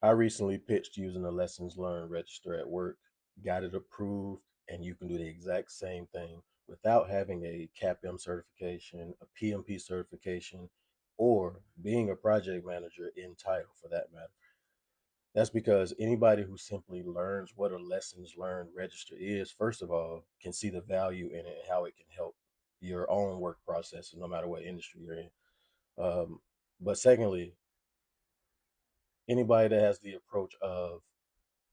I recently pitched using a lessons learned register at work, got it approved, and you can do the exact same thing without having a CAPM certification, a PMP certification, or being a project manager in title for that matter. That's because anybody who simply learns what a lessons learned register is, first of all, can see the value in it and how it can help your own work processes, no matter what industry you're in. Um, but secondly, anybody that has the approach of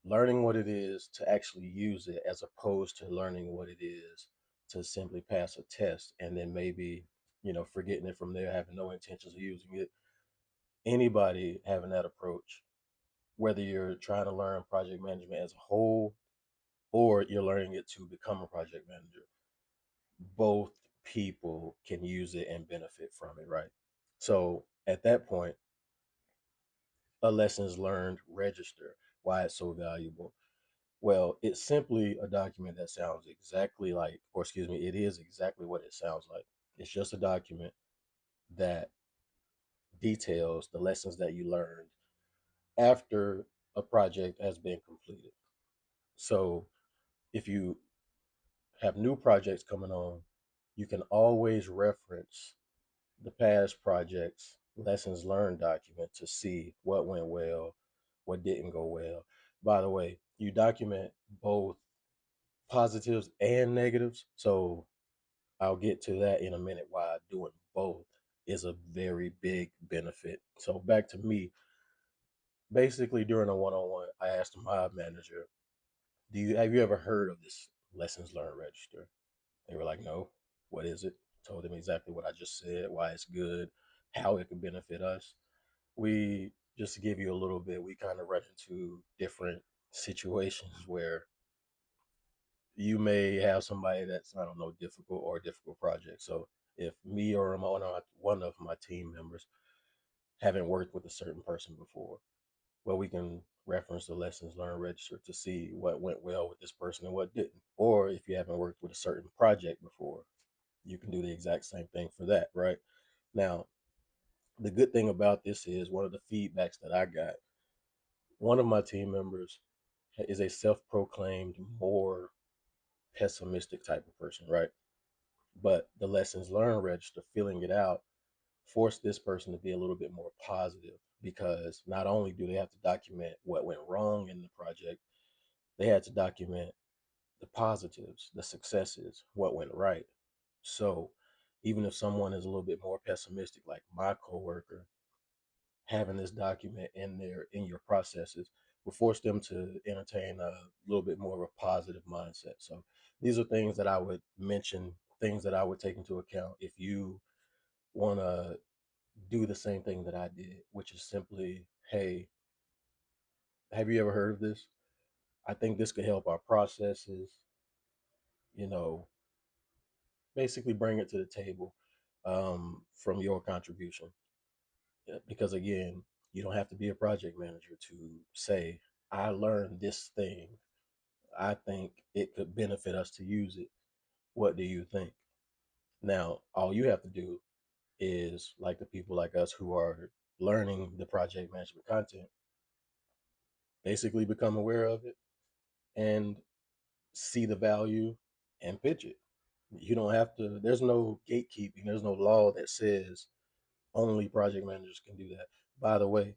learning what it is to actually use it as opposed to learning what it is to simply pass a test and then maybe, forgetting it from there, having no intentions of using it. Anybody having that approach, whether you're trying to learn project management as a whole or you're learning it to become a project manager, both people can use it and benefit from it, right? So at that point, a lessons learned register, why it's so valuable. Well, it's simply a document that sounds exactly like, or excuse me, it is exactly what it sounds like. It's just a document that details the lessons that you learned after a project has been completed. So if you have new projects coming on, you can always reference the past projects lessons learned document to see what went well, what didn't go well. By the way, you document both positives and negatives. So I'll get to that in a minute why doing both is a very big benefit. So back to me, basically during a one-on-one, I asked my manager, "Do you have you ever heard of this lessons learned register?" They were like, "No, what is it?" Told them exactly what I just said, why it's good, how it can benefit us. We just to give you a little bit, we kind of run into different situations where you may have somebody that's, I don't know, difficult or a difficult project. So if me or one of my team members haven't worked with a certain person before, well, we can reference the lessons learned register to see what went well with this person and what didn't. Or if you haven't worked with a certain project before, you can do the exact same thing for that, right? Now, the good thing about this is one of the feedbacks that I got, one of my team members is a self-proclaimed more pessimistic type of person, right? But the lessons learned register, filling it out, forced this person to be a little bit more positive because not only do they have to document what went wrong in the project, they had to document the positives, the successes, what went right. So even if someone is a little bit more pessimistic, like my coworker, having this document in your processes will force them to entertain a little bit more of a positive mindset. So these are things that I would mention, things that I would take into account if you want to do the same thing that I did, which is simply, hey, have you ever heard of this? I think this could help our processes, you know, basically bring it to the table from your contribution. Because again, you don't have to be a project manager to say, I learned this thing. I think it could benefit us to use it. What do you think? Now, all you have to do is, like the people like us who are learning the project management content, basically become aware of it and see the value and pitch it. You don't have to, there's no gatekeeping, there's no law that says only project managers can do that. By the way,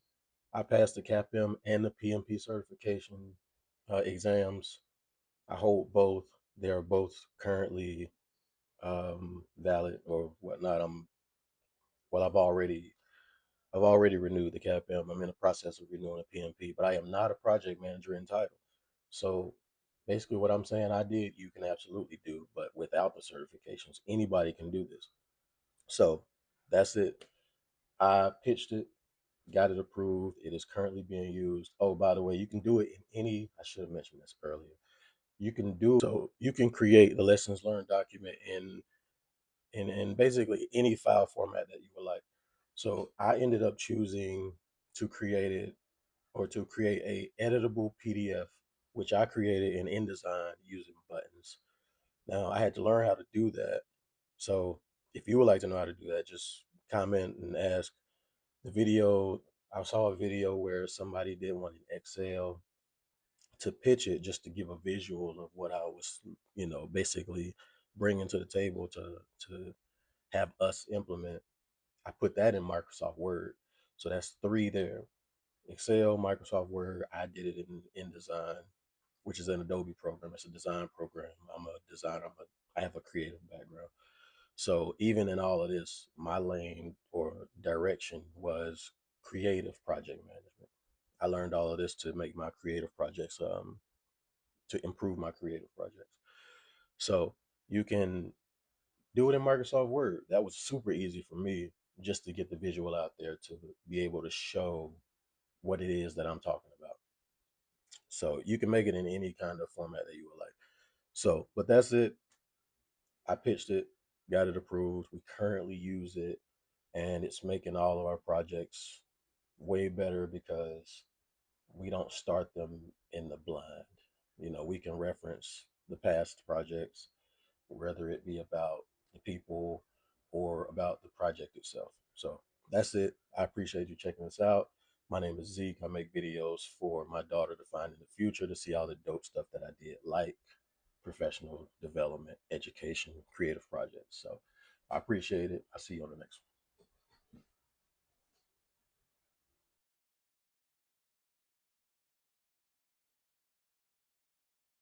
I passed the CAPM and the PMP certification exams. I hold both. They are both currently valid or whatnot. Well, I've already renewed the CAPM. I'm in the process of renewing the PMP, but I am not a project manager in title. So basically, what I'm saying I did, you can absolutely do, but without the certifications, anybody can do this. So that's it. I pitched it, got it approved. It is currently being used. Oh, by the way, you can do it in any, I should have mentioned this earlier. You can do so you can create the lessons learned document in basically any file format that you would like. So I ended up choosing to create it or to create a editable PDF, which I created in InDesign using buttons. Now I had to learn how to do that. So if you would like to know how to do that, just comment and ask. The video I saw a video where somebody did one in Excel to pitch it, just to give a visual of what I was, basically bringing to the table to have us implement. I put that in Microsoft Word. So that's three there. Excel, Microsoft Word. I did it in InDesign, which is an Adobe program. It's a design program. I'm a designer. I have a creative background. So even in all of this, my lane or direction was creative project management. I learned all of this to make my creative projects, to improve my creative projects. So you can do it in Microsoft Word. That was super easy for me, just to get the visual out there to be able to show what it is that I'm talking about. So you can make it in any kind of format that you would like. So, but that's it. I pitched it, got it approved. We currently use it, and it's making all of our projects way better because we don't start them in the blind. We can reference the past projects, whether it be about the people or about the project itself. So that's it. I appreciate you checking us out. My name is Zeke. I make videos for my daughter to find in the future, to see all the dope stuff that I did, like professional development, education, creative projects. So I appreciate it. I'll see you on the next one.